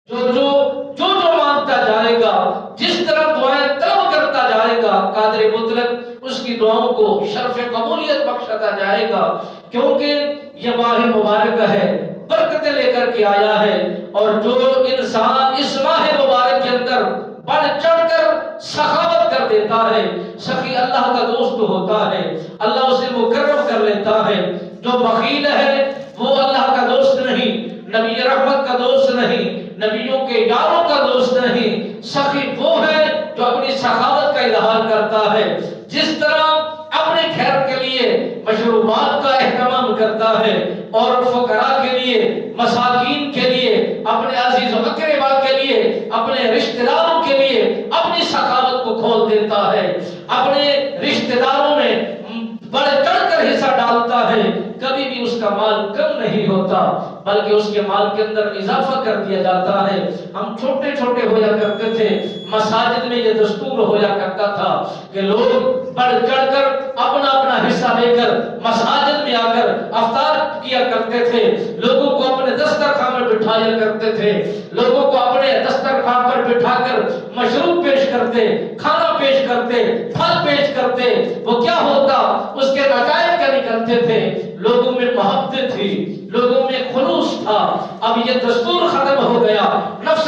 جو مانگتا جائے گا، جس طرح دعائیں طلب کرتا جائے گا، قادر مطلق اس کی دعاؤں کو شرف قبولیت بخشتا جائے گا، کیونکہ یہ ماہ مبارک ہے، برکتیں لے کر کے آیا ہے۔ اور جو انسان اس ماہ مبارک کے اندر بڑھ چڑھ کر سخاوت کر دیتا ہے، سخی اللہ کا دوست ہوتا ہے، اللہ اسے مکرم کر لیتا ہے۔ جو بخیل ہے وہ اللہ کا دوست نہیں، نبی رحمت کا دوست نہیں، نبیوں کے یاروں کا دوست نہیں۔ سخی وہ ہے جو اپنی سخاوت کا اظہار کرتا ہے، جس طرح اپنے خیر کے لیے مشروبات کا اہتمام کرتا ہے اور فقراء کے لیے، مساکین کے لیے، اپنے عزیز و اقربا کے لیے، اپنے رشتہ داروں کے لیے اپنی سخاوت کو کھول دیتا ہے، اپنے رشتہ داروں میں بڑھ چڑھ کر حصہ ڈالتا ہے، کبھی بھی اس کا مال کم نہیں ہوتا بلکہ اس کے مال کے اندر اضافہ کر دیا جاتا ہے۔ ہم چھوٹے چھوٹے ہویا کرتے تھے، مساجد میں یہ دستور ہویا کرتا تھا کہ لوگ بڑھ چڑھ کر اپنا اپنا حصہ لے کر مساجد میں آ کر افطار کیا کرتے تھے، لوگوں کو اپنے دسترخوان میں بٹھایا کرتے تھے، لوگوں کو اپنے دسترخوان پر بٹھا کر مشروب پیش کرتے، کھانا پیش کرتے، پھل پیش کرتے۔ وہ کیا ہوتا؟ اس کے نتائج کیا نکلتے تھے؟ لوگوں میں محبت تھی، لوگوں میں خلوص تھا۔ اب یہ دستور ختم ہو گیا، نفس